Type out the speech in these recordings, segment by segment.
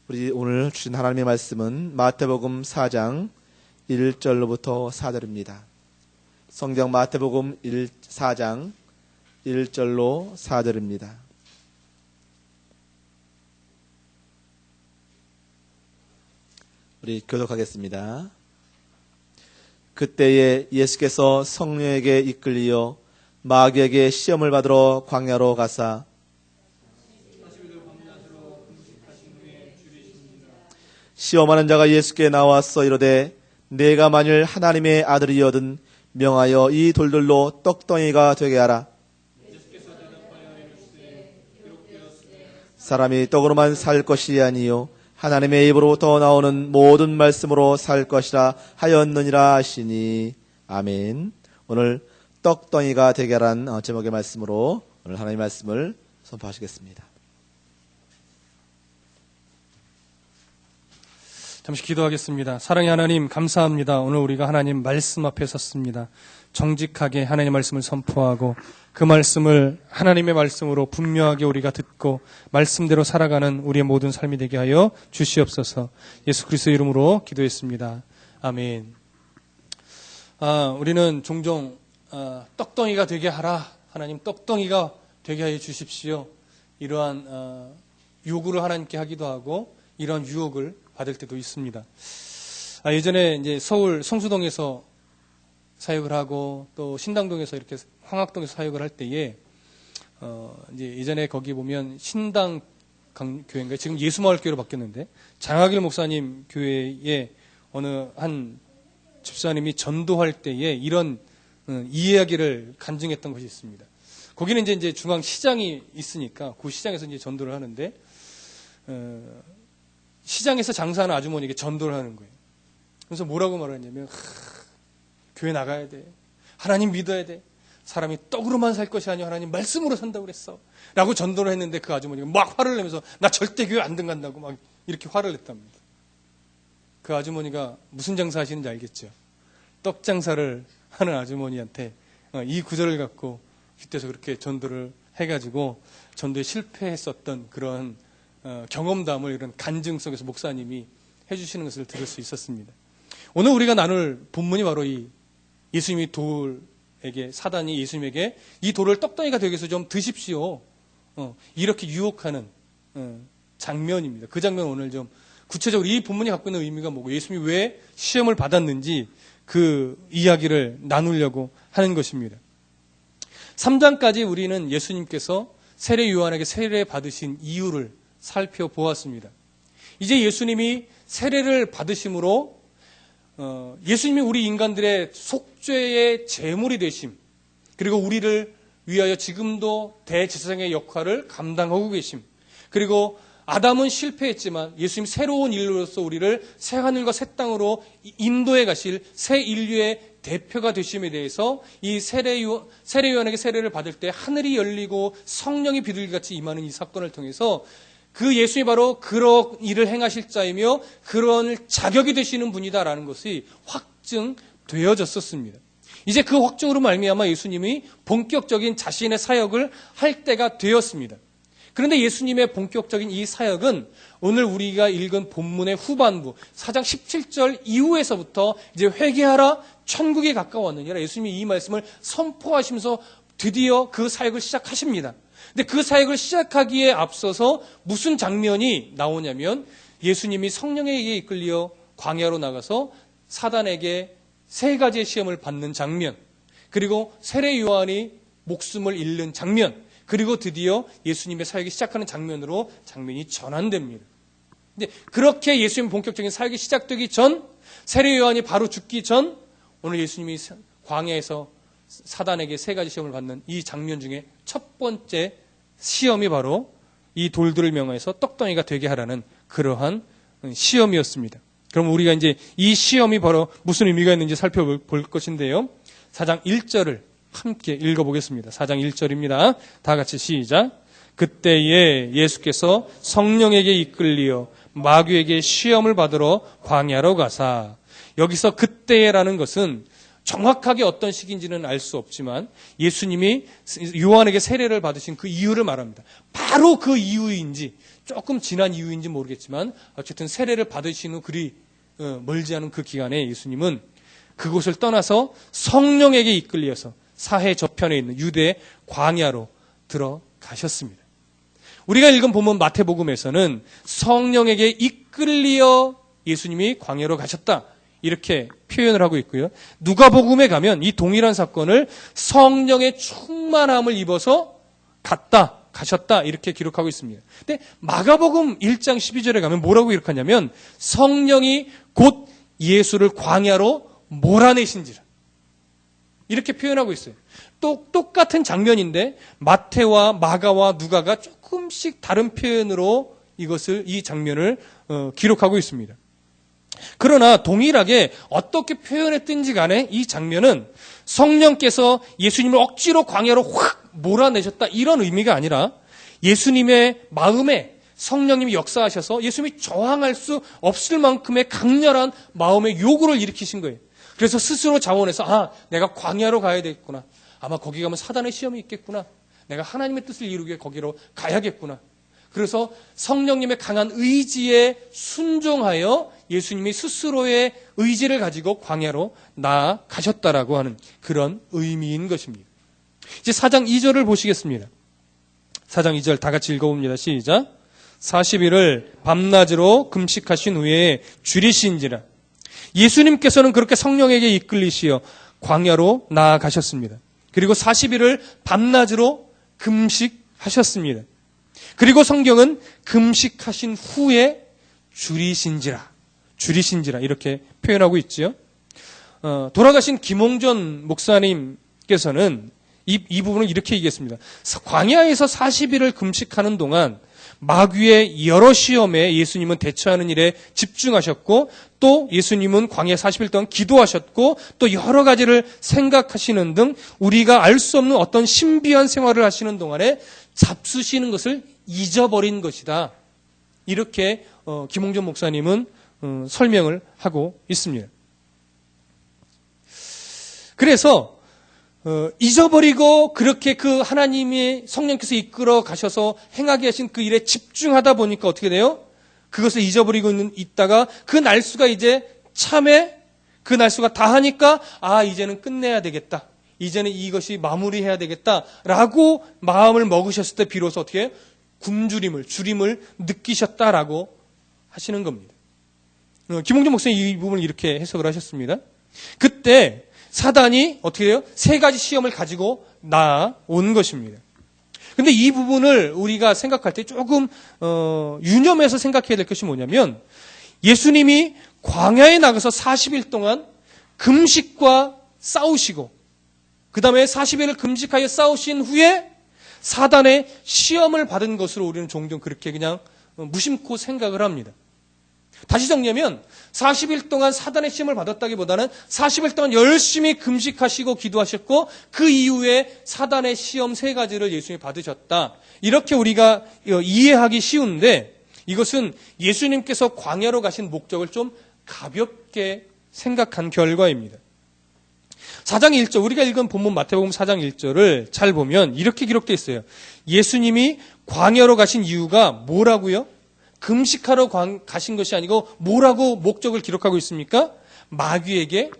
우리 오늘 주신 하나님의 말씀은 마태복음 4장 1절로부터 4절입니다. 성경 마태복음 4장 1절로 4절입니다. 우리 교독하겠습니다. 그때에 예수께서 성령에게 이끌리어 마귀에게 시험을 받으러 광야로 가사 시험하는 자가 예수께 나와서 이르되 내가 만일 하나님의 아들이거든 명하여 이 돌들로 떡덩이가 되게 하라. 사람이 떡으로만 살 것이 아니요 하나님의 입으로부터 나오는 모든 말씀으로 살 것이라 하였느니라 하시니. 아멘. 오늘 떡덩이가 되게 하라는 제목의 말씀으로 오늘 하나님의 말씀을 선포하시겠습니다. 잠시 기도하겠습니다. 사랑의 하나님 감사합니다. 오늘 우리가 하나님 말씀 앞에 섰습니다. 정직하게 하나님의 말씀을 선포하고 그 말씀을 하나님의 말씀으로 분명하게 우리가 듣고 말씀대로 살아가는 우리의 모든 삶이 되게 하여 주시옵소서. 예수 그리스도의 이름으로 기도했습니다. 아멘. 우리는 종종 떡덩이가 되게 하라. 하나님 떡덩이가 되게 하여 주십시오. 이러한 요구를 하나님께 하기도 하고 이러한 유혹을 받을 때도 있습니다. 예전에 이제 서울 성수동에서 사역을 하고 또 신당동에서 이렇게 황학동에서 사역을 할 때에 이제 예전에 거기 보면 신당 교회인가요? 지금 예수마을교회로 바뀌었는데 장하길 목사님 교회에 어느 한 집사님이 전도할 때에 이런 이야기를 간증했던 것이 있습니다. 거기는 이제 중앙 시장이 있으니까 그 시장에서 이제 전도를 하는데 시장에서 장사하는 아주머니에게 전도를 하는 거예요. 그래서 뭐라고 말하냐면 교회 나가야 돼. 하나님 믿어야 돼. 사람이 떡으로만 살 것이 아니라 하나님 말씀으로 산다고 그랬어. 라고 전도를 했는데 그 아주머니가 막 화를 내면서 나 절대 교회 안 등간다고 막 이렇게 화를 냈답니다. 그 아주머니가 무슨 장사 하시는지 알겠죠? 떡 장사를 하는 아주머니한테 이 구절을 갖고 빗대서 그렇게 전도를 해가지고 전도에 실패했었던 그런 경험담을 이런 간증 속에서 목사님이 해주시는 것을 들을 수 있었습니다. 오늘 우리가 나눌 본문이 바로 이 예수님이 사단이 예수님에게 이 돌을 떡덩이가 되게 해서 좀 드십시오. 이렇게 유혹하는 장면입니다. 그 장면 오늘 좀 구체적으로 이 본문이 갖고 있는 의미가 뭐고 예수님이 왜 시험을 받았는지 그 이야기를 나누려고 하는 것입니다. 3장까지 우리는 예수님께서 세례 요한에게 세례 받으신 이유를 살펴보았습니다. 이제 예수님이 세례를 받으심으로 예수님이 우리 인간들의 속죄의 제물이 되심, 그리고 우리를 위하여 지금도 대제사장의 역할을 감당하고 계심, 그리고 아담은 실패했지만 예수님 새로운 인류로서 우리를 새 하늘과 새 땅으로 인도해 가실 새 인류의 대표가 되심에 대해서 이 세례 요한에게 세례를 받을 때 하늘이 열리고 성령이 비둘기같이 임하는 이 사건을 통해서 그 예수님이 바로 그런 일을 행하실 자이며 그런 자격이 되시는 분이다라는 것이 확증되어졌었습니다. 이제 그 확증으로 말미암아 예수님이 본격적인 자신의 사역을 할 때가 되었습니다. 그런데 예수님의 본격적인 이 사역은 오늘 우리가 읽은 본문의 후반부 4장 17절 이후에서부터 이제 회개하라 천국에 가까웠느니라 예수님이 이 말씀을 선포하시면서 드디어 그 사역을 시작하십니다. 근데 그 사역을 시작하기에 앞서서 무슨 장면이 나오냐면 예수님이 성령에게 이끌려 광야로 나가서 사단에게 3가지의 시험을 받는 장면, 그리고 세례 요한이 목숨을 잃는 장면, 그리고 드디어 예수님의 사역이 시작하는 장면으로 장면이 전환됩니다. 근데 그렇게 예수님 본격적인 사역이 시작되기 전, 세례 요한이 바로 죽기 전, 오늘 예수님이 광야에서 사단에게 3가지 시험을 받는 이 장면 중에 첫 번째 시험이 바로 이 돌들을 명하여서 떡덩이가 되게 하라는 그러한 시험이었습니다. 그럼 우리가 이제 이 시험이 바로 무슨 의미가 있는지 살펴볼 것인데요. 4장 1절을 함께 읽어보겠습니다. 4장 1절입니다. 다 같이 시작. 그때에 예수께서 성령에게 이끌리어 마귀에게 시험을 받으러 광야로 가사. 여기서 그때라는 것은 정확하게 어떤 시기인지는 알 수 없지만 예수님이 요한에게 세례를 받으신 그 이유를 말합니다. 바로 그 이유인지 조금 지난 이후인지 모르겠지만 어쨌든 세례를 받으신 후 그리 멀지 않은 그 기간에 예수님은 그곳을 떠나서 성령에게 이끌려서 사해 저편에 있는 유대 광야로 들어가셨습니다. 우리가 읽은 본문 마태복음에서는 성령에게 이끌려 예수님이 광야로 가셨다 이렇게 표현을 하고 있고요. 누가복음에 가면 이 동일한 사건을 성령의 충만함을 입어서 가셨다 이렇게 기록하고 있습니다. 근데 마가복음 1장 12절에 가면 뭐라고 기록하냐면 성령이 곧 예수를 광야로 몰아내신지라 이렇게 표현하고 있어요. 또 똑같은 장면인데 마태와 마가와 누가가 조금씩 다른 표현으로 이 장면을 기록하고 있습니다. 그러나 동일하게 어떻게 표현했든지 간에 이 장면은 성령께서 예수님을 억지로 광야로 확 몰아내셨다 이런 의미가 아니라 예수님의 마음에 성령님이 역사하셔서 예수님이 저항할 수 없을 만큼의 강렬한 마음의 요구를 일으키신 거예요. 그래서 스스로 자원해서 내가 광야로 가야 되겠구나. 아마 거기 가면 사단의 시험이 있겠구나. 내가 하나님의 뜻을 이루기 위해 거기로 가야겠구나. 그래서 성령님의 강한 의지에 순종하여 예수님이 스스로의 의지를 가지고 광야로 나아가셨다라고 하는 그런 의미인 것입니다. 이제 4장 2절을 보시겠습니다. 4장 2절 다 같이 읽어봅니다. 시작. 40일을 밤낮으로 금식하신 후에 줄이신지라. 예수님께서는 그렇게 성령에게 이끌리시어 광야로 나아가셨습니다. 그리고 40일을 밤낮으로 금식하셨습니다. 그리고 성경은 금식하신 후에 줄이신지라 이렇게 표현하고 있지요. 돌아가신 김홍전 목사님께서는 이 부분을 이렇게 얘기했습니다. 광야에서 40일을 금식하는 동안 마귀의 여러 시험에 예수님은 대처하는 일에 집중하셨고 또 예수님은 광야 40일 동안 기도하셨고 또 여러 가지를 생각하시는 등 우리가 알 수 없는 어떤 신비한 생활을 하시는 동안에 잡수시는 것을 잊어버린 것이다. 이렇게 김홍전 목사님은 설명을 하고 있습니다. 그래서 잊어버리고 그렇게 그 하나님의 성령께서 이끌어 가셔서 행하게 하신 그 일에 집중하다 보니까 어떻게 돼요? 그것을 잊어버리고 있다가 그 날수가 이제 참에 그 날수가 다하니까 이제는 끝내야 되겠다. 이제는 이것이 마무리해야 되겠다라고 마음을 먹으셨을 때 비로소 어떻게 해요? 줄임을 느끼셨다라고 하시는 겁니다. 김홍준 목사님 이 부분을 이렇게 해석을 하셨습니다. 그때 사단이 어떻게 해요? 세 가지 시험을 가지고 나온 것입니다. 근데 이 부분을 우리가 생각할 때 조금 유념해서 생각해야 될 것이 뭐냐면 예수님이 광야에 나가서 40일 동안 금식과 싸우시고 그 다음에 40일을 금식하여 싸우신 후에 사단의 시험을 받은 것으로 우리는 종종 그렇게 그냥 무심코 생각을 합니다. 다시 정리하면 40일 동안 사단의 시험을 받았다기보다는 40일 동안 열심히 금식하시고 기도하셨고 그 이후에 사단의 시험 세 가지를 예수님이 받으셨다. 이렇게 우리가 이해하기 쉬운데 이것은 예수님께서 광야로 가신 목적을 좀 가볍게 생각한 결과입니다. 4장 1절 우리가 읽은 본문 마태복음 4장 1절을 잘 보면 이렇게 기록되어 있어요. 예수님이 광야로 가신 이유가 뭐라고요? 금식하러 가신 것이 아니고 뭐라고 목적을 기록하고 있습니까? 마귀에게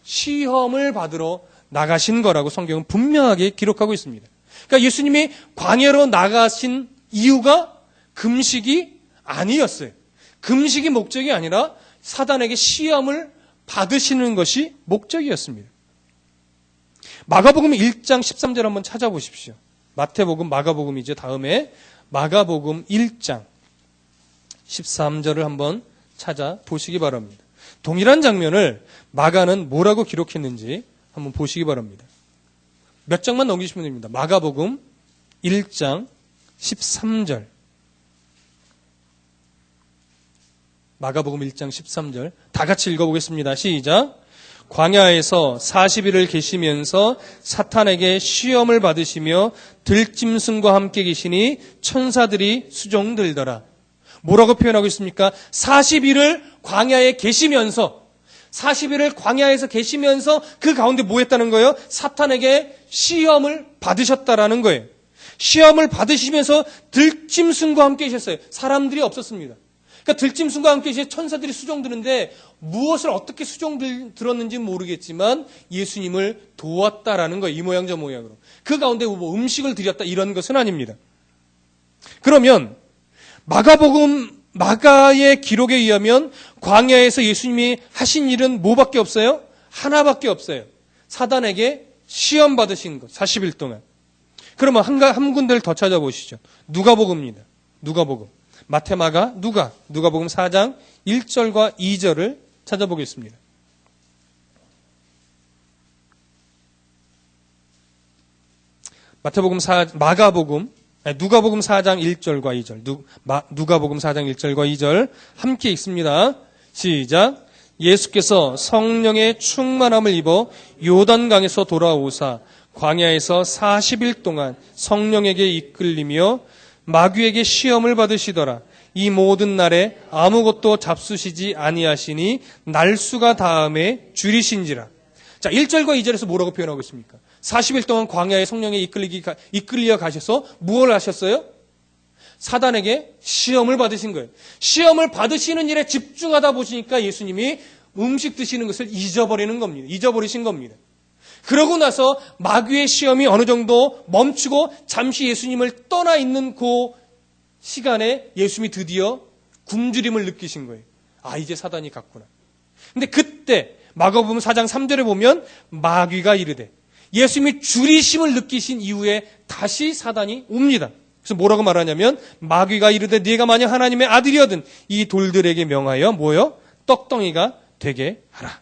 시험을 받으러 나가신 거라고 성경은 분명하게 기록하고 있습니다. 그러니까 예수님이 광야로 나가신 이유가 금식이 아니었어요. 금식이 목적이 아니라 사단에게 시험을 받으시는 것이 목적이었습니다. 마가복음 1장 13절 한번 찾아보십시오. 마태복음, 마가복음이죠. 다음에 마가복음 1장 13절을 한번 찾아보시기 바랍니다. 동일한 장면을 마가는 뭐라고 기록했는지 한번 보시기 바랍니다. 몇 장만 넘기시면 됩니다. 마가복음 1장 13절. 마가복음 1장 13절. 다 같이 읽어보겠습니다. 시작. 광야에서 40일을 계시면서 사탄에게 시험을 받으시며 들짐승과 함께 계시니 천사들이 수종들더라. 뭐라고 표현하고 있습니까? 40일을 광야에 계시면서 40일을 광야에서 계시면서 그 가운데 뭐 했다는 거예요? 사탄에게 시험을 받으셨다라는 거예요. 시험을 받으시면서 들짐승과 함께 계셨어요. 사람들이 없었습니다. 그러니까 들짐승과 함께 계신 천사들이 수종드는데 무엇을 어떻게 수종들었는지 모르겠지만 예수님을 도왔다라는 거예요. 이 모양 저 모양으로. 그 가운데 뭐 음식을 드렸다 이런 것은 아닙니다. 그러면 마가의 기록에 의하면 광야에서 예수님이 하신 일은 뭐밖에 없어요? 하나밖에 없어요. 사단에게 시험 받으신 것, 40일 동안. 그러면 한 군데를 더 찾아보시죠. 누가복음입니다. 누가복음. 마태, 마가, 누가복음 4장 1절과 2절을 찾아보겠습니다. 누가복음 4장 1절과 2절. 누가복음 4장 1절과 2절 함께 읽습니다. 시작. 예수께서 성령의 충만함을 입어 요단강에서 돌아오사 광야에서 40일 동안 성령에게 이끌리며 마귀에게 시험을 받으시더라. 이 모든 날에 아무것도 잡수시지 아니하시니 날수가 다음에 줄이신지라. 자, 1절과 2절에서 뭐라고 표현하고 있습니까? 40일 동안 광야에 성령에 이끌려 가셔서 무엇을 하셨어요? 사단에게 시험을 받으신 거예요. 시험을 받으시는 일에 집중하다 보시니까 예수님이 음식 드시는 것을 잊어버리신 겁니다. 그러고 나서 마귀의 시험이 어느 정도 멈추고 잠시 예수님을 떠나 있는 그 시간에 예수님이 드디어 굶주림을 느끼신 거예요. 아, 이제 사단이 갔구나. 근데 그때 마가복음 4장 3절에 보면 마귀가 이르되, 예수님이 줄이심을 느끼신 이후에 다시 사단이 옵니다. 그래서 뭐라고 말하냐면 마귀가 이르되 네가 만약 하나님의 아들이거든 이 돌들에게 명하여 뭐요? 떡덩이가 되게 하라.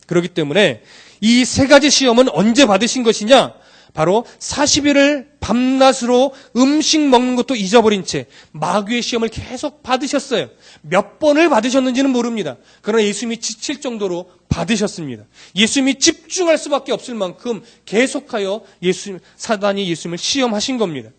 그렇기 때문에 이 세 가지 시험은 언제 받으신 것이냐? 바로 40일을 밤낮으로 음식 먹는 것도 잊어버린 채 마귀의 시험을 계속 받으셨어요. 몇 번을 받으셨는지는 모릅니다. 그러나 예수님이 지칠 정도로 받으셨습니다. 예수님이 집중할 수밖에 없을 만큼 계속하여 사단이 예수님을 시험하신 겁니다.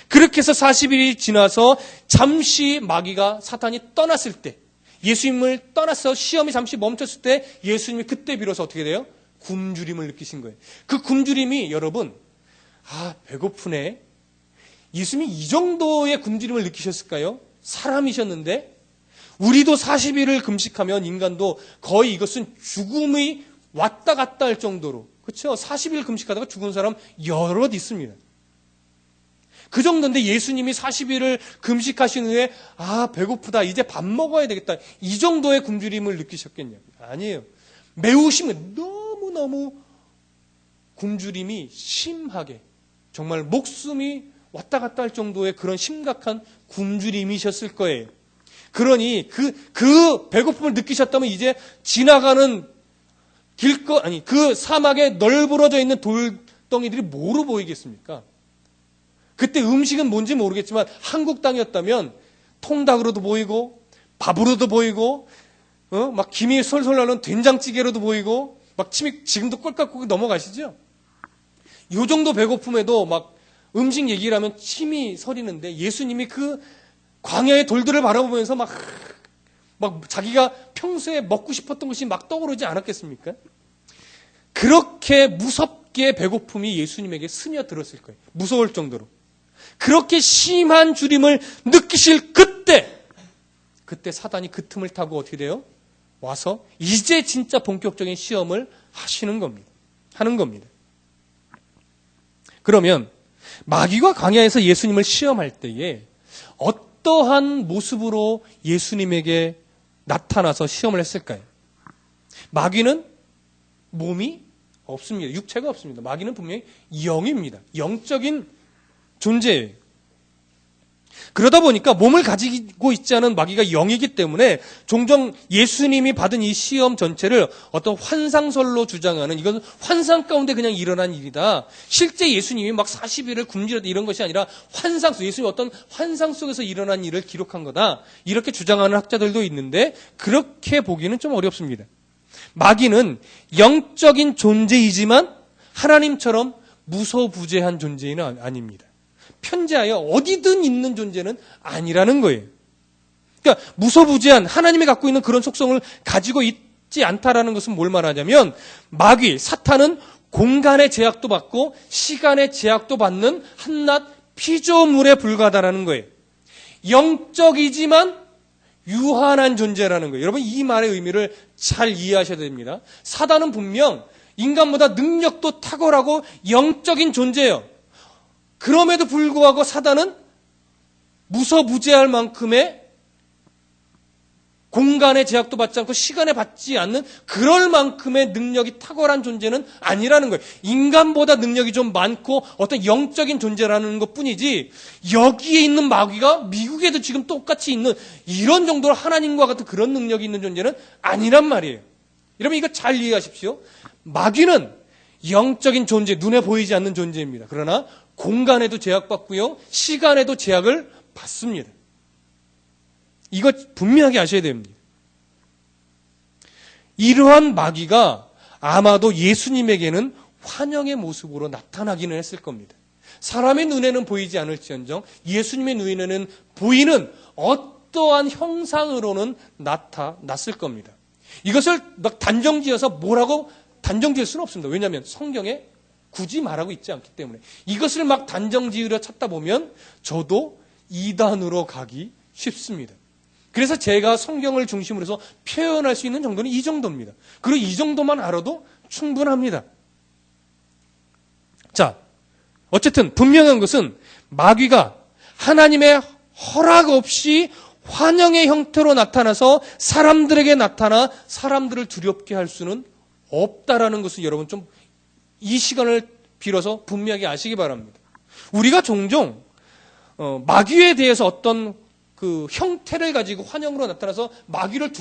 그렇게 해서 40일이 지나서 잠시 마귀가 사탄이 떠났을 때, 예수님을 떠나서 시험이 잠시 멈췄을 때 예수님이 그때 비로소 어떻게 돼요? 굶주림을 느끼신 거예요. 그 굶주림이 여러분, 배고프네. 예수님이 이 정도의 굶주림을 느끼셨을까요? 사람이셨는데 우리도 40일을 금식하면 인간도 거의 이것은 죽음이 왔다 갔다 할 정도로, 그렇죠? 40일 금식하다가 죽은 사람 여럿 있습니다. 그 정도인데 예수님이 40일을 금식하신 후에 배고프다, 이제 밥 먹어야 되겠다, 이 정도의 굶주림을 느끼셨겠냐고요. 아니에요. 매우 심해. 너무너무 굶주림이 심하게, 정말 목숨이 왔다 갔다 할 정도의 그런 심각한 굶주림이셨을 거예요. 그러니 그 배고픔을 느끼셨다면 이제 지나가는 그 사막에 널브러져 있는 돌덩이들이 뭐로 보이겠습니까? 그때 음식은 뭔지 모르겠지만 한국 땅이었다면 통닭으로도 보이고 밥으로도 보이고 막 김이 솔솔 나는 된장찌개로도 보이고 막 침이 지금도 꼴깍꼴깍 넘어가시죠? 요 정도 배고픔에도 막 음식 얘기를 하면 침이 서리는데 예수님이 그 광야의 돌들을 바라보면서 막 자기가 평소에 먹고 싶었던 것이 막 떠오르지 않았겠습니까? 그렇게 무섭게 배고픔이 예수님에게 스며들었을 거예요. 무서울 정도로. 그렇게 심한 줄임을 느끼실 그때 사단이 그 틈을 타고 어떻게 돼요? 와서 이제 진짜 본격적인 시험을 하는 겁니다. 그러면 마귀가 광야에서 예수님을 시험할 때에 어떠한 모습으로 예수님에게 나타나서 시험을 했을까요? 마귀는 몸이 없습니다. 육체가 없습니다. 마귀는 분명히 영입니다. 영적인 존재예요. 그러다 보니까 몸을 가지고 있지 않은 마귀가 영이기 때문에 종종 예수님이 받은 이 시험 전체를 어떤 환상설로 주장하는, 이건 환상 가운데 그냥 일어난 일이다. 실제 예수님이 막 40일을 굶주렸다 이런 것이 아니라 예수님이 어떤 환상 속에서 일어난 일을 기록한 거다. 이렇게 주장하는 학자들도 있는데 그렇게 보기는 좀 어렵습니다. 마귀는 영적인 존재이지만 하나님처럼 무소부재한 존재는 아닙니다. 편재하여 어디든 있는 존재는 아니라는 거예요. 그러니까 무소부재한 하나님이 갖고 있는 그런 속성을 가지고 있지 않다라는 것은 뭘 말하냐면 사탄은 공간의 제약도 받고 시간의 제약도 받는 한낱 피조물에 불과하다라는 거예요. 영적이지만 유한한 존재라는 거예요. 여러분 이 말의 의미를 잘 이해하셔야 됩니다. 사단은 분명 인간보다 능력도 탁월하고 영적인 존재예요. 그럼에도 불구하고 사단은 무서무제할 만큼의 공간의 제약도 받지 않고 시간에 받지 않는 그럴 만큼의 능력이 탁월한 존재는 아니라는 거예요. 인간보다 능력이 좀 많고 어떤 영적인 존재라는 것뿐이지 여기에 있는 마귀가 미국에도 지금 똑같이 있는 이런 정도로 하나님과 같은 그런 능력이 있는 존재는 아니란 말이에요. 여러분 이거 잘 이해하십시오. 마귀는 영적인 존재, 눈에 보이지 않는 존재입니다. 그러나 공간에도 제약받고요. 시간에도 제약을 받습니다. 이거 분명하게 아셔야 됩니다. 이러한 마귀가 아마도 예수님에게는 환영의 모습으로 나타나기는 했을 겁니다. 사람의 눈에는 보이지 않을지언정 예수님의 눈에는 보이는 어떠한 형상으로는 나타났을 겁니다. 이것을 막 단정지어서 뭐라고 단정지을 수는 없습니다. 왜냐하면 성경에 굳이 말하고 있지 않기 때문에 이것을 막 단정지으려 찾다 보면 저도 이단으로 가기 쉽습니다. 그래서 제가 성경을 중심으로 해서 표현할 수 있는 정도는 이 정도입니다. 그리고 이 정도만 알아도 충분합니다. 자, 어쨌든 분명한 것은 마귀가 하나님의 허락 없이 환영의 형태로 나타나서 사람들에게 나타나 사람들을 두렵게 할 수는 없다라는 것을 여러분 좀 이 시간을 빌어서 분명하게 아시기 바랍니다. 우리가 종종 마귀에 대해서 어떤 그 형태를 가지고 환영으로 나타나서 마귀가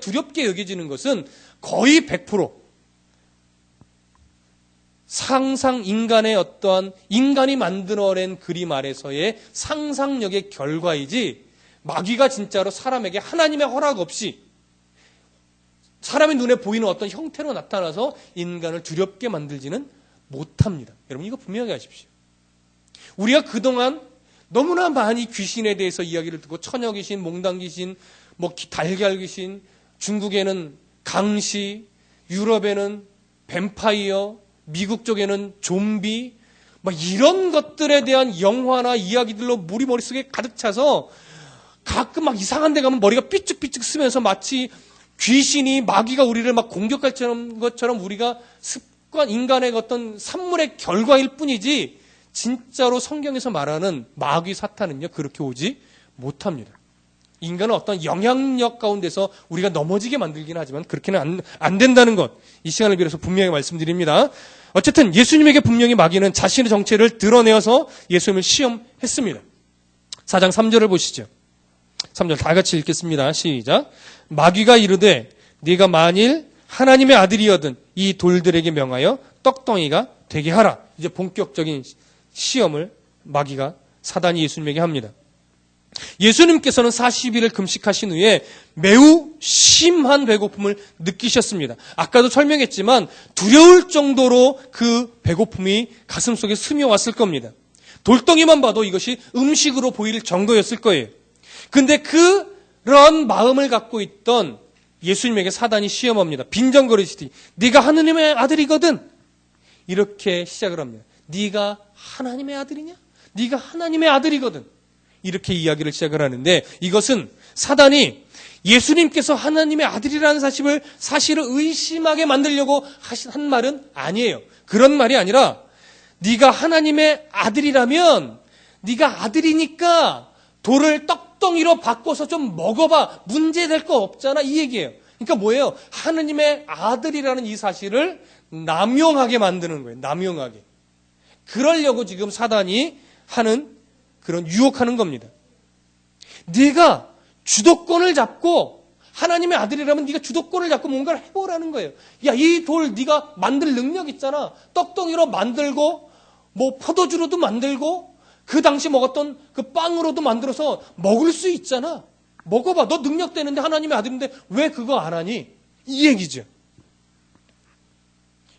두렵게 여겨지는 것은 거의 100% 상상 인간의 어떠한 인간이 만들어낸 그림 아래서의 상상력의 결과이지 마귀가 진짜로 사람에게 하나님의 허락 없이 사람의 눈에 보이는 어떤 형태로 나타나서 인간을 두렵게 만들지는 못합니다. 여러분 이거 분명하게 하십시오. 우리가 그동안 너무나 많이 귀신에 대해서 이야기를 듣고 처녀 귀신, 몽당 귀신, 달걀 귀신, 중국에는 강시, 유럽에는 뱀파이어, 미국 쪽에는 좀비, 이런 것들에 대한 영화나 이야기들로 우리 머릿속에 가득 차서 가끔 막 이상한 데 가면 머리가 삐죽삐죽 쓰면서 마치 귀신이 마귀가 우리를 막 공격할 것처럼 우리가 습관, 인간의 어떤 산물의 결과일 뿐이지 진짜로 성경에서 말하는 마귀 사탄은요 그렇게 오지 못합니다. 인간은 어떤 영향력 가운데서 우리가 넘어지게 만들긴 하지만 그렇게는 안 된다는 것, 이 시간을 빌어서 분명히 말씀드립니다. 어쨌든 예수님에게 분명히 마귀는 자신의 정체를 드러내어서 예수님을 시험했습니다. 4장 3절을 보시죠. 3절 다 같이 읽겠습니다. 시작. 마귀가 이르되 네가 만일 하나님의 아들이거든 이 돌들에게 명하여 떡덩이가 되게 하라. 이제 본격적인 시험을 마귀가 사단이 예수님에게 합니다. 예수님께서는 40일을 금식하신 후에 매우 심한 배고픔을 느끼셨습니다. 아까도 설명했지만 두려울 정도로 그 배고픔이 가슴속에 스며왔을 겁니다. 돌덩이만 봐도 이것이 음식으로 보일 정도였을 거예요. 근데 그런 마음을 갖고 있던 예수님에게 사단이 시험합니다. 빈정거리시되 네가 하느님의 아들이거든 이렇게 시작을 합니다. 네가 하나님의 아들이냐? 네가 하나님의 아들이거든. 이렇게 이야기를 시작을 하는데 이것은 사단이 예수님께서 하나님의 아들이라는 사실을 의심하게 만들려고 한 말은 아니에요. 그런 말이 아니라 네가 하나님의 아들이라면 네가 아들이니까 돌을 떡덩이로 바꿔서 좀 먹어봐. 문제될 거 없잖아. 이 얘기예요. 그러니까 뭐예요? 하나님의 아들이라는 이 사실을 남용하게 만드는 거예요. 남용하게. 그러려고 지금 사단이 하는 그런 유혹하는 겁니다. 네가 주도권을 잡고 하나님의 아들이라면 네가 주도권을 잡고 뭔가를 해보라는 거예요. 야, 이 돌 네가 만들 능력 있잖아. 떡덩이로 만들고 포도주로도 만들고 그 당시 먹었던 그 빵으로도 만들어서 먹을 수 있잖아. 먹어봐. 너 능력 되는데 하나님의 아들인데 왜 그거 안 하니? 이 얘기죠.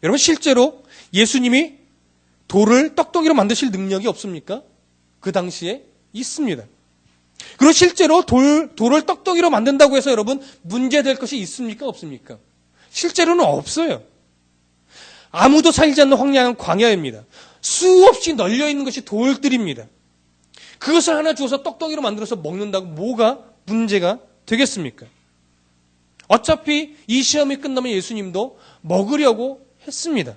여러분 실제로 예수님이 돌을 떡덩이로 만드실 능력이 없습니까? 그 당시에 있습니다. 그리고 실제로 돌을 떡덩이로 만든다고 해서 여러분 문제될 것이 있습니까? 없습니까? 실제로는 없어요. 아무도 살지 않는 황량한 광야입니다. 수없이 널려 있는 것이 돌들입니다. 그것을 하나 주워서 떡덩이로 만들어서 먹는다고 뭐가 문제가 되겠습니까? 어차피 이 시험이 끝나면 예수님도 먹으려고 했습니다.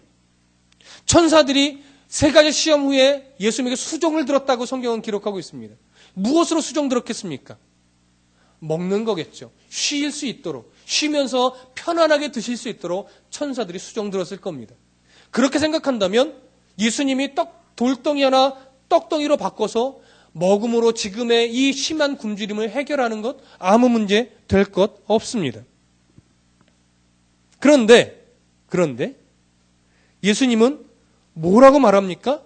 천사들이 3가지 시험 후에 예수님에게 수종을 들었다고 성경은 기록하고 있습니다. 무엇으로 수종 들었겠습니까? 먹는 거겠죠. 쉴 수 있도록, 쉬면서 편안하게 드실 수 있도록 천사들이 수종 들었을 겁니다. 그렇게 생각한다면 예수님이 돌덩이 하나 떡덩이로 바꿔서 먹음으로 지금의 이 심한 굶주림을 해결하는 것 아무 문제 될 것 없습니다. 그런데 예수님은 뭐라고 말합니까?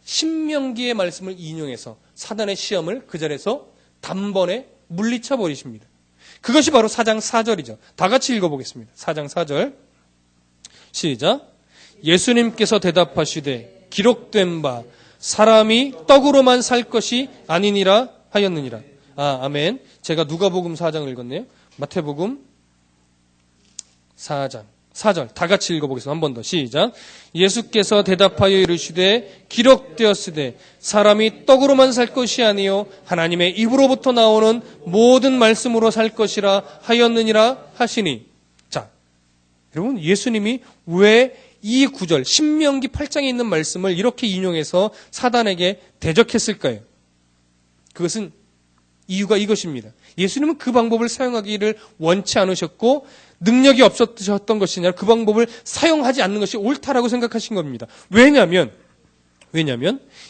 신명기의 말씀을 인용해서 사단의 시험을 그 자리에서 단번에 물리쳐 버리십니다. 그것이 바로 4장 4절이죠. 다 같이 읽어보겠습니다. 4장 4절 시작. 예수님께서 대답하시되 기록된 바 사람이 떡으로만 살 것이 아니니라 하였느니라. 아멘. 제가 누가복음 4장을 읽었네요. 마태복음 4장 4절 다 같이 읽어보겠습니다. 한 번 더 시작. 예수께서 대답하여 이르시되 기록되었으되 사람이 떡으로만 살 것이 아니요 하나님의 입으로부터 나오는 모든 말씀으로 살 것이라 하였느니라 하시니. 자, 여러분 예수님이 왜 이 구절 신명기 8장에 있는 말씀을 이렇게 인용해서 사단에게 대적했을까요? 그것은 이유가 이것입니다. 예수님은 그 방법을 사용하기를 원치 않으셨고 능력이 없었던 것이 아니라 그 방법을 사용하지 않는 것이 옳다라고 생각하신 겁니다. 왜냐하면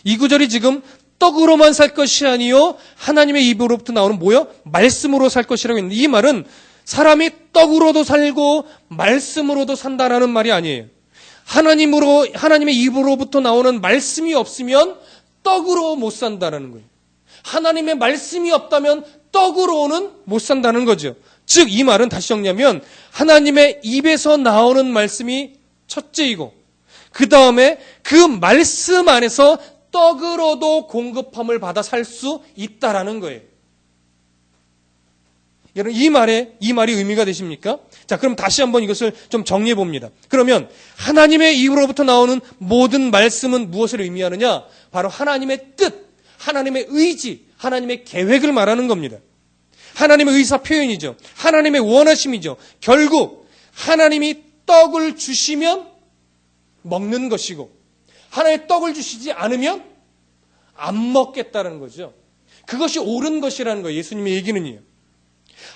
이 구절이 지금 떡으로만 살 것이 아니요 하나님의 입으로부터 나오는 뭐요? 말씀으로 살 것이라고 했는데 이 말은 사람이 떡으로도 살고 말씀으로도 산다라는 말이 아니에요. 하나님의 입으로부터 나오는 말씀이 없으면 떡으로 못 산다라는 거예요. 하나님의 말씀이 없다면 떡으로는 못 산다는 거죠. 즉 이 말은 다시 정리하면 하나님의 입에서 나오는 말씀이 첫째이고 그 다음에 그 말씀 안에서 떡으로도 공급함을 받아 살 수 있다라는 거예요. 여러분 이 말이 의미가 되십니까? 자, 그럼 다시 한번 이것을 좀 정리해 봅니다. 그러면 하나님의 입으로부터 나오는 모든 말씀은 무엇을 의미하느냐? 바로 하나님의 뜻, 하나님의 의지, 하나님의 계획을 말하는 겁니다. 하나님의 의사 표현이죠. 하나님의 원하심이죠. 결국 하나님이 떡을 주시면 먹는 것이고 하나님의 떡을 주시지 않으면 안 먹겠다는 거죠. 그것이 옳은 것이라는 거예요. 예수님의 얘기는요.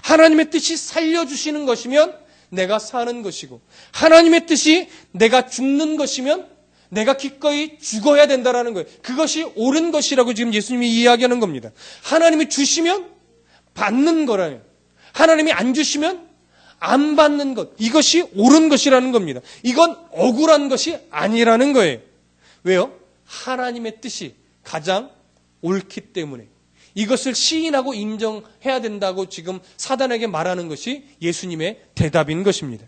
하나님의 뜻이 살려주시는 것이면 내가 사는 것이고 하나님의 뜻이 내가 죽는 것이면 내가 기꺼이 죽어야 된다는 거예요. 그것이 옳은 것이라고 지금 예수님이 이야기하는 겁니다. 하나님이 주시면 받는 거라요. 하나님이 안 주시면 안 받는 것. 이것이 옳은 것이라는 겁니다. 이건 억울한 것이 아니라는 거예요. 왜요? 하나님의 뜻이 가장 옳기 때문에. 이것을 시인하고 인정해야 된다고 지금 사단에게 말하는 것이 예수님의 대답인 것입니다.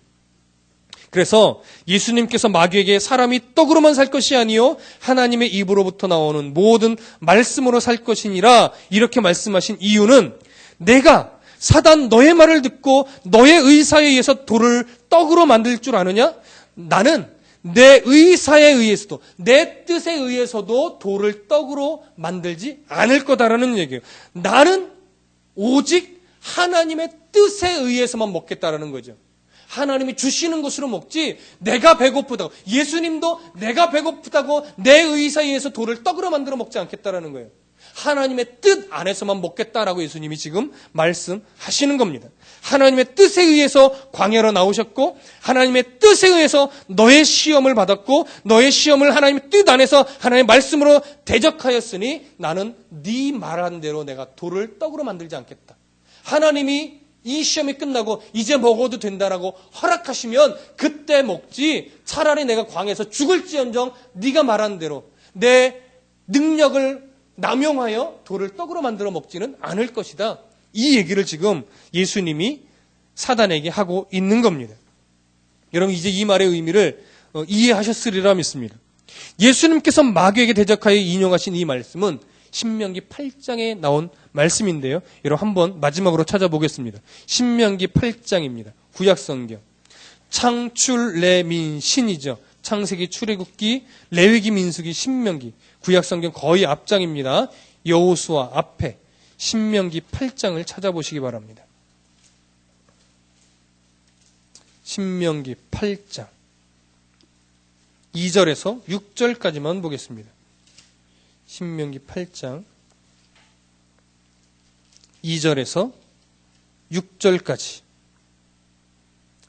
그래서 예수님께서 마귀에게 사람이 떡으로만 살 것이 아니요 하나님의 입으로부터 나오는 모든 말씀으로 살 것이니라 이렇게 말씀하신 이유는 내가 사단 너의 말을 듣고 너의 의사에 의해서 돌을 떡으로 만들 줄 아느냐? 나는 내 의사에 의해서도 내 뜻에 의해서도 돌을 떡으로 만들지 않을 거다라는 얘기예요. 나는 오직 하나님의 뜻에 의해서만 먹겠다라는 거죠. 하나님이 주시는 것으로 먹지 내가 배고프다고 예수님도 내가 배고프다고 내 의사에 의해서 돌을 떡으로 만들어 먹지 않겠다라는 거예요. 하나님의 뜻 안에서만 먹겠다라고 예수님이 지금 말씀하시는 겁니다. 하나님의 뜻에 의해서 광야로 나오셨고 하나님의 뜻에 의해서 너의 시험을 받았고 너의 시험을 하나님의 뜻 안에서 하나님의 말씀으로 대적하였으니 나는 네 말한 대로 내가 돌을 떡으로 만들지 않겠다. 하나님이 이 시험이 끝나고 이제 먹어도 된다라고 허락하시면 그때 먹지 차라리 내가 광야에서 죽을지언정 네가 말한 대로 내 능력을 남용하여 돌을 떡으로 만들어 먹지는 않을 것이다. 이 얘기를 지금 예수님이 사단에게 하고 있는 겁니다. 여러분 이제 이 말의 의미를 이해하셨으리라 믿습니다. 예수님께서 마귀에게 대적하여 인용하신 이 말씀은 신명기 8장에 나온 말씀인데요. 여러분 한번 마지막으로 찾아보겠습니다. 신명기 8장입니다. 구약성경. 창출 레민 신이죠. 창세기, 출애굽기, 레위기, 민수기, 신명기, 구약성경 거의 앞장입니다. 여호수아 앞에 신명기 8장을 찾아보시기 바랍니다. 신명기 8장 2절에서 6절까지만 보겠습니다. 신명기 8장 2절에서 6절까지,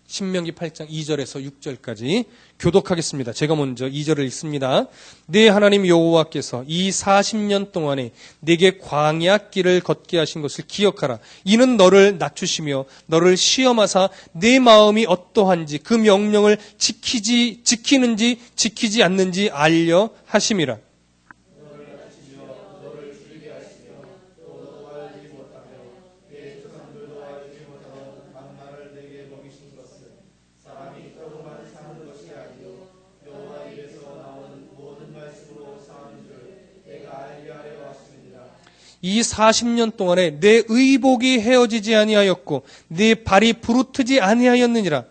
신명기 8장 2절에서 6절까지 교독하겠습니다. 제가 먼저 2절을 읽습니다. 네 하나님 여호와께서 이 40년 동안에 내게 광야 길을 걷게 하신 것을 기억하라. 이는 너를 낮추시며 너를 시험하사 내 마음이 어떠한지 그 명령을 지키는지 지키지 않는지 알려 하심이라. 이 40년 동안에 내 의복이 헤어지지 아니하였고 내 발이 부르트지 아니하였느니라.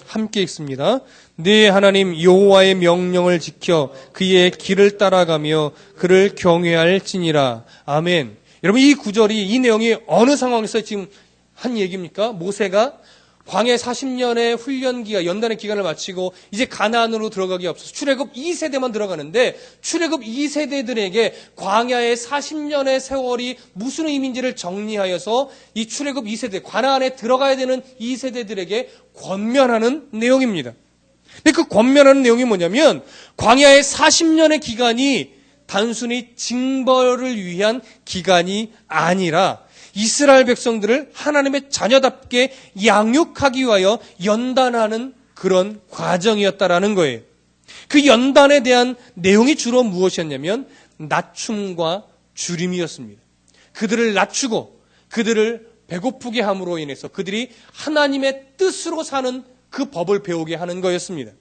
함께 읽습니다. 네 하나님 여호와의 명령을 지켜 그의 길을 따라가며 그를 경외할지니라. 아멘. 여러분, 이 구절이, 이 내용이 어느 상황에서 지금 한 얘기입니까? 모세가 광야 40년의 훈련기가, 연단의 기간을 마치고 이제 가나안으로 들어가기 앞서서 출애굽 2세대만 들어가는데, 출애굽 2세대들에게 광야의 40년의 세월이 무슨 의미인지를 정리하여서 이 출애굽 2세대, 가나안에 들어가야 되는 2세대들에게 권면하는 내용입니다. 근데 그 권면하는 내용이 뭐냐면, 광야의 40년의 기간이 단순히 징벌을 위한 기간이 아니라 이스라엘 백성들을 하나님의 자녀답게 양육하기 위하여 연단하는 그런 과정이었다라는 거예요. 그 연단에 대한 내용이 주로 무엇이었냐면 낮춤과 줄임이었습니다. 그들을 낮추고 그들을 배고프게 함으로 인해서 그들이 하나님의 뜻으로 사는 그 법을 배우게 하는 거였습니다.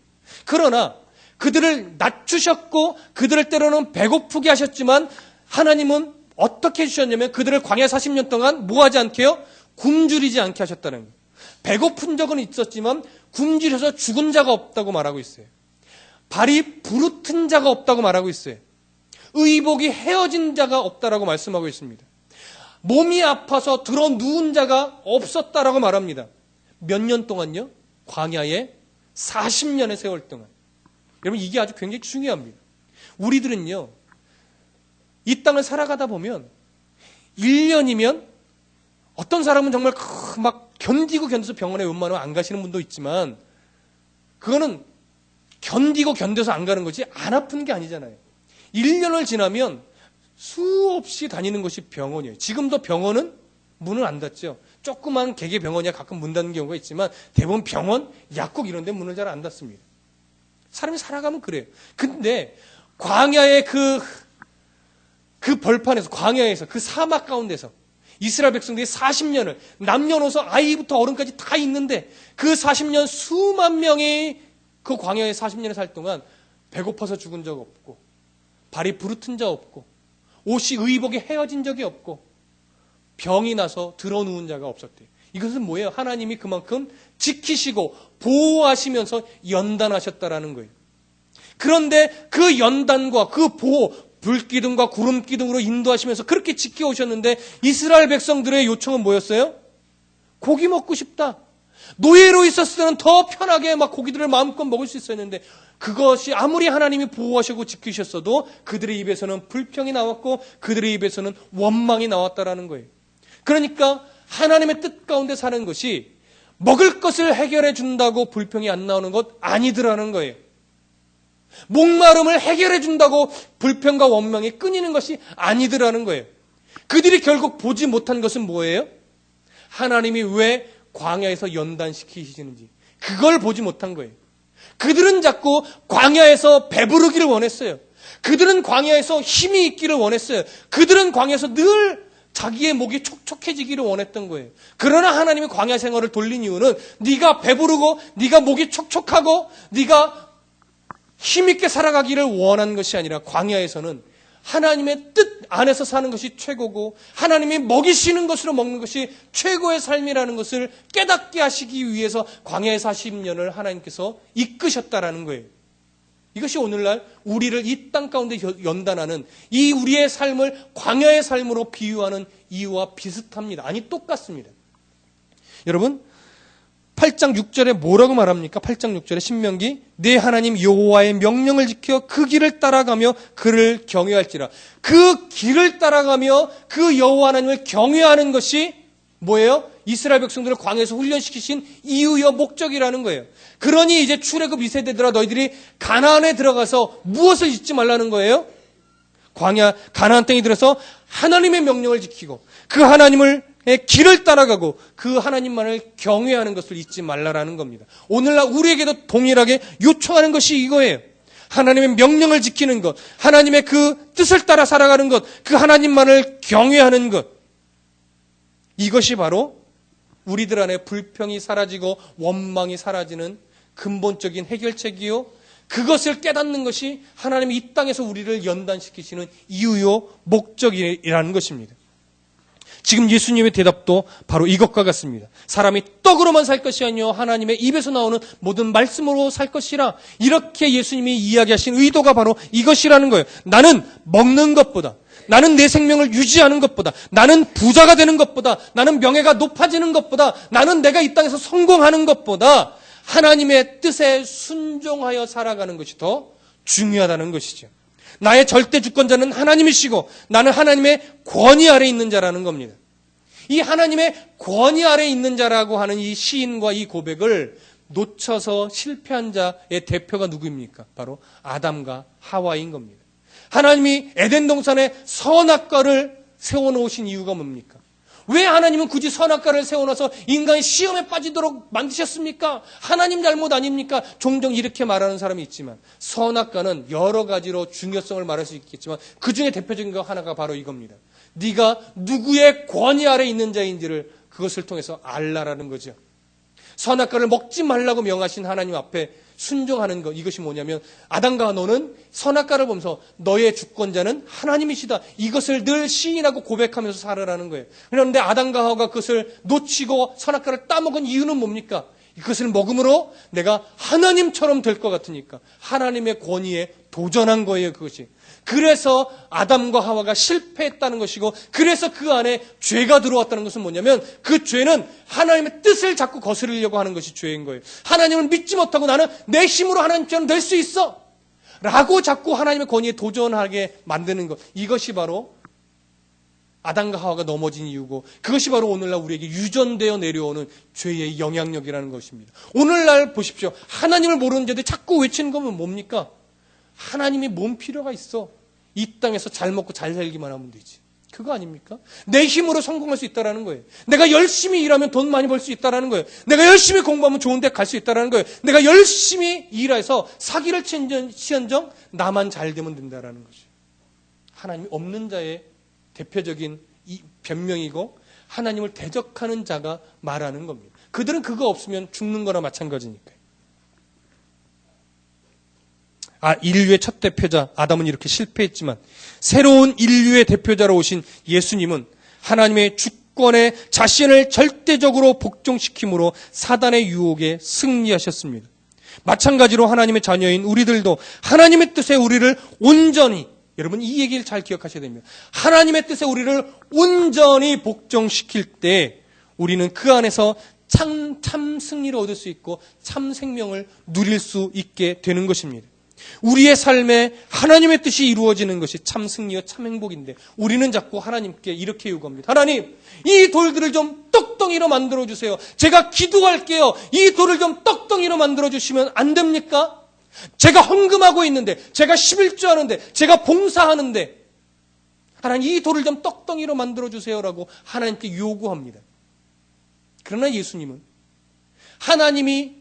그러나 그들을 낮추셨고 그들을 때로는 배고프게 하셨지만 하나님은 어떻게 해주셨냐면 그들을 광야 40년 동안 뭐하지 않게요? 굶주리지 않게 하셨다는 거예요. 배고픈 적은 있었지만 굶주려서 죽은 자가 없다고 말하고 있어요. 발이 부르튼 자가 없다고 말하고 있어요. 의복이 헤어진 자가 없다라고 말씀하고 있습니다. 몸이 아파서 들어 누운 자가 없었다라고 말합니다. 몇 년 동안요? 광야의 40년의 세월 동안. 여러분, 이게 아주 굉장히 중요합니다. 우리들은요, 이 땅을 살아가다 보면 1년이면 어떤 사람은 정말 막 견뎌서 병원에 웬만하면 안 가시는 분도 있지만 그거는 견뎌서 안 가는 거지 안 아픈 게 아니잖아요. 1년을 지나면 수없이 다니는 것이 병원이에요. 지금도 병원은 문을 안 닫죠. 조그만 개개 병원이야 가끔 문 닫는 경우가 있지만 대부분 병원, 약국 이런 데 문을 잘 안 닫습니다. 사람이 살아가면 그래요. 근데 광야의 그 벌판에서, 광야에서, 그 사막 가운데서 이스라엘 백성들이 40년을, 남녀노소 아이부터 어른까지 다 있는데 그 40년 수만 명이 그 광야에 40년을 살 동안 배고파서 죽은 적 없고 발이 부르튼 적 없고 옷이 의복이 헤어진 적이 없고 병이 나서 들어 누운 자가 없었대요. 이것은 뭐예요? 하나님이 그만큼 지키시고 보호하시면서 연단하셨다라는 거예요. 그런데 그 연단과 그 보호, 불기둥과 구름기둥으로 인도하시면서 그렇게 지켜오셨는데 이스라엘 백성들의 요청은 뭐였어요? 고기 먹고 싶다. 노예로 있었을 때는 더 편하게 막 고기들을 마음껏 먹을 수 있었는데 그것이 아무리 하나님이 보호하시고 지키셨어도 그들의 입에서는 불평이 나왔고 그들의 입에서는 원망이 나왔다라는 거예요. 그러니까 하나님의 뜻 가운데 사는 것이 먹을 것을 해결해 준다고 불평이 안 나오는 것 아니더라는 거예요. 목마름을 해결해 준다고 불평과 원망이 끊이는 것이 아니더라는 거예요. 그들이 결국 보지 못한 것은 뭐예요? 하나님이 왜 광야에서 연단시키시는지 그걸 보지 못한 거예요. 그들은 자꾸 광야에서 배부르기를 원했어요. 그들은 광야에서 힘이 있기를 원했어요. 그들은 광야에서 늘 자기의 목이 촉촉해지기를 원했던 거예요. 그러나 하나님이 광야 생활을 돌린 이유는 네가 배부르고 네가 목이 촉촉하고 네가 힘있게 살아가기를 원한 것이 아니라 광야에서는 하나님의 뜻 안에서 사는 것이 최고고 하나님이 먹이시는 것으로 먹는 것이 최고의 삶이라는 것을 깨닫게 하시기 위해서 광야의 40년을 하나님께서 이끄셨다라는 거예요. 이것이 오늘날 우리를 이 땅 가운데 연단하는 이 우리의 삶을 광야의 삶으로 비유하는 이유와 비슷합니다. 아니 똑같습니다. 여러분 8장 6절에 뭐라고 말합니까? 8장 6절에 신명기 내 하나님 여호와의 명령을 지켜 그 길을 따라가며 그를 경외할지라. 그 길을 따라가며 그 여호와 하나님을 경외하는 것이 뭐예요? 이스라엘 백성들을 광야에서 훈련시키신 이유여 목적이라는 거예요. 그러니 이제 출애굽 2세대들아 너희들이 가나안에 들어가서 무엇을 잊지 말라는 거예요? 광야 가나안 땅에 들어서 하나님의 명령을 지키고 그 하나님을 길을 따라가고 그 하나님만을 경외하는 것을 잊지 말라라는 겁니다. 오늘날 우리에게도 동일하게 요청하는 것이 이거예요. 하나님의 명령을 지키는 것, 하나님의 그 뜻을 따라 살아가는 것, 그 하나님만을 경외하는 것. 이것이 바로 우리들 안에 불평이 사라지고 원망이 사라지는 근본적인 해결책이요. 그것을 깨닫는 것이 하나님이 이 땅에서 우리를 연단시키시는 이유요 목적이라는 것입니다. 지금 예수님의 대답도 바로 이것과 같습니다. 사람이 떡으로만 살 것이 아니요 하나님의 입에서 나오는 모든 말씀으로 살 것이라. 이렇게 예수님이 이야기하신 의도가 바로 이것이라는 거예요. 나는 먹는 것보다, 나는 내 생명을 유지하는 것보다, 나는 부자가 되는 것보다, 나는 명예가 높아지는 것보다, 나는 내가 이 땅에서 성공하는 것보다 하나님의 뜻에 순종하여 살아가는 것이 더 중요하다는 것이죠. 나의 절대 주권자는 하나님이시고 나는 하나님의 권위 아래 있는 자라는 겁니다. 이 하나님의 권위 아래 있는 자라고 하는 이 시인과 이 고백을 놓쳐서 실패한 자의 대표가 누구입니까? 바로 아담과 하와인 겁니다. 하나님이 에덴 동산에 선악과를 세워놓으신 이유가 뭡니까? 왜 하나님은 굳이 선악과를 세워놔서 인간이 시험에 빠지도록 만드셨습니까? 하나님 잘못 아닙니까? 종종 이렇게 말하는 사람이 있지만 선악과는 여러 가지로 중요성을 말할 수 있겠지만 그 중에 대표적인 거 하나가 바로 이겁니다. 네가 누구의 권위 아래 있는 자인지를 그것을 통해서 알라라는 거죠. 선악과를 먹지 말라고 명하신 하나님 앞에 순종하는 것, 이것이 뭐냐면 아담과 너는 선악과를 보면서 너의 주권자는 하나님이시다. 이것을 늘 시인하고 고백하면서 살아라는 거예요. 그런데 아담과 하와가 그것을 놓치고 선악과를 따먹은 이유는 뭡니까? 그것을 먹음으로 내가 하나님처럼 될 것 같으니까 하나님의 권위에 도전한 거예요, 그것이. 그래서 아담과 하와가 실패했다는 것이고 그래서 그 안에 죄가 들어왔다는 것은 뭐냐면 그 죄는 하나님의 뜻을 자꾸 거스르려고 하는 것이 죄인 거예요. 하나님을 믿지 못하고 나는 내 힘으로 하나님처럼 될 수 있어 라고 자꾸 하나님의 권위에 도전하게 만드는 것. 이것이 바로 아담과 하와가 넘어진 이유고 그것이 바로 오늘날 우리에게 유전되어 내려오는 죄의 영향력이라는 것입니다. 오늘날 보십시오. 하나님을 모르는 자들이 자꾸 외치는 거면 뭡니까? 하나님이 뭔 필요가 있어? 이 땅에서 잘 먹고 잘 살기만 하면 되지. 그거 아닙니까? 내 힘으로 성공할 수 있다라는 거예요. 내가 열심히 일하면 돈 많이 벌 수 있다라는 거예요. 내가 열심히 공부하면 좋은 데 갈 수 있다라는 거예요. 내가 열심히 일해서 사기를 치언정 나만 잘 되면 된다라는 거죠. 하나님이 없는 자의 대표적인 이 변명이고 하나님을 대적하는 자가 말하는 겁니다. 그들은 그거 없으면 죽는 거나 마찬가지니까요. 인류의 첫 대표자 아담은 이렇게 실패했지만 새로운 인류의 대표자로 오신 예수님은 하나님의 주권에 자신을 절대적으로 복종시킴으로 사단의 유혹에 승리하셨습니다. 마찬가지로 하나님의 자녀인 우리들도 하나님의 뜻에 우리를 온전히, 여러분 이 얘기를 잘 기억하셔야 됩니다. 하나님의 뜻에 우리를 온전히 복종시킬 때 우리는 그 안에서 참 승리를 얻을 수 있고 참 생명을 누릴 수 있게 되는 것입니다. 우리의 삶에 하나님의 뜻이 이루어지는 것이 참 승리와 참 행복인데 우리는 자꾸 하나님께 이렇게 요구합니다. 하나님, 이 돌들을 좀 떡덩이로 만들어주세요. 제가 기도할게요. 이 돌을 좀 떡덩이로 만들어주시면 안 됩니까? 제가 헌금하고 있는데, 제가 11조 하는데, 제가 봉사하는데 하나님 이 돌을 좀 떡덩이로 만들어주세요라고 하나님께 요구합니다. 그러나 예수님은 하나님이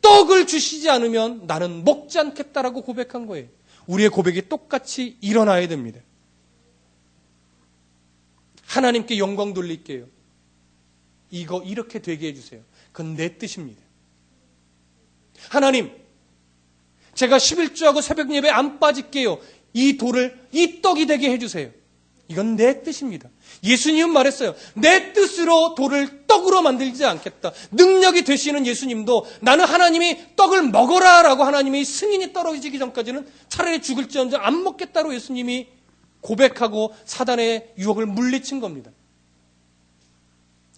떡을 주시지 않으면 나는 먹지 않겠다라고 고백한 거예요. 우리의 고백이 똑같이 일어나야 됩니다. 하나님께 영광 돌릴게요. 이거 이렇게 되게 해주세요. 그건 내 뜻입니다. 하나님, 제가 11조하고 새벽 예배 안 빠질게요. 이 돌을 이 떡이 되게 해주세요. 이건 내 뜻입니다. 예수님은 말했어요. 내 뜻으로 돌을 떡으로 만들지 않겠다. 능력이 되시는 예수님도 나는 하나님이 떡을 먹어라 라고 하나님이 승인이 떨어지기 전까지는 차라리 죽을지언정 안 먹겠다로 예수님이 고백하고 사단의 유혹을 물리친 겁니다.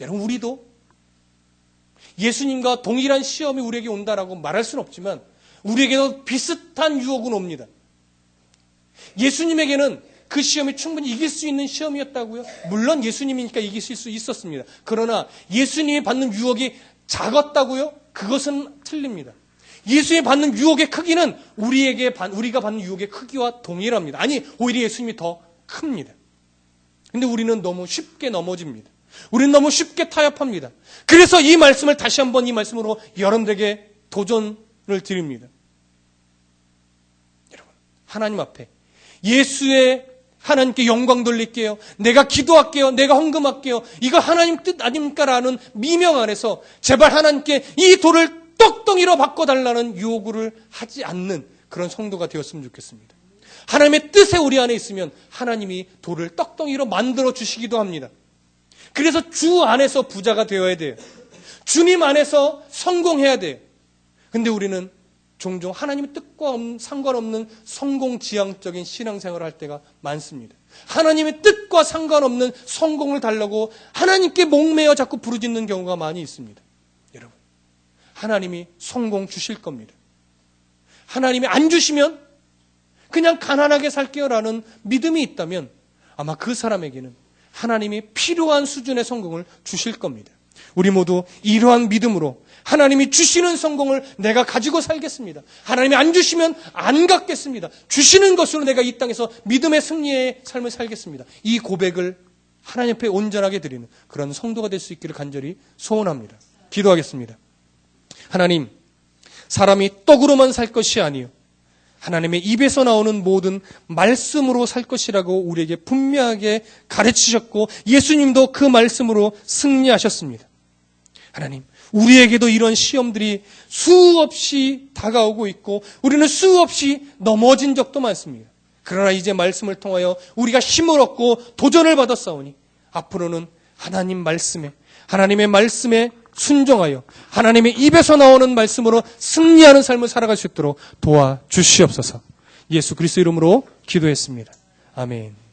여러분, 우리도 예수님과 동일한 시험이 우리에게 온다라고 말할 수는 없지만 우리에게도 비슷한 유혹은 옵니다. 예수님에게는 그 시험이 충분히 이길 수 있는 시험이었다고요? 물론 예수님이니까 이길 수 있었습니다. 그러나 예수님이 받는 유혹이 작았다고요? 그것은 틀립니다. 예수님이 받는 유혹의 크기는 우리가 받는 유혹의 크기와 동일합니다. 아니, 오히려 예수님이 더 큽니다. 근데 우리는 너무 쉽게 넘어집니다. 우리는 너무 쉽게 타협합니다. 그래서 이 말씀을 다시 한번 이 말씀으로 여러분들에게 도전을 드립니다. 여러분, 하나님 앞에 하나님께 영광 돌릴게요. 내가 기도할게요. 내가 헌금할게요. 이거 하나님 뜻 아닙니까라는 미명 안에서 제발 하나님께 이 돌을 떡덩이로 바꿔달라는 요구를 하지 않는 그런 성도가 되었으면 좋겠습니다. 하나님의 뜻에 우리 안에 있으면 하나님이 돌을 떡덩이로 만들어 주시기도 합니다. 그래서 주 안에서 부자가 되어야 돼요. 주님 안에서 성공해야 돼요. 근데 우리는 종종 하나님의 뜻과 상관없는 성공지향적인 신앙생활을 할 때가 많습니다. 하나님의 뜻과 상관없는 성공을 달라고 하나님께 목매어 자꾸 부르짖는 경우가 많이 있습니다. 여러분, 하나님이 성공 주실 겁니다. 하나님이 안 주시면 그냥 가난하게 살게요라는 믿음이 있다면 아마 그 사람에게는 하나님이 필요한 수준의 성공을 주실 겁니다. 우리 모두 이러한 믿음으로 하나님이 주시는 성공을 내가 가지고 살겠습니다. 하나님이 안 주시면 안 갖겠습니다. 주시는 것으로 내가 이 땅에서 믿음의 승리의 삶을 살겠습니다. 이 고백을 하나님 앞에 온전하게 드리는 그런 성도가 될 수 있기를 간절히 소원합니다. 기도하겠습니다. 하나님, 사람이 떡으로만 살 것이 아니요 하나님의 입에서 나오는 모든 말씀으로 살 것이라고 우리에게 분명하게 가르치셨고 예수님도 그 말씀으로 승리하셨습니다. 하나님, 우리에게도 이런 시험들이 수없이 다가오고 있고 우리는 수없이 넘어진 적도 많습니다. 그러나 이제 말씀을 통하여 우리가 힘을 얻고 도전을 받았사오니 앞으로는 하나님의 말씀에 순종하여 하나님의 입에서 나오는 말씀으로 승리하는 삶을 살아갈 수 있도록 도와주시옵소서. 예수 그리스도 이름으로 기도했습니다. 아멘.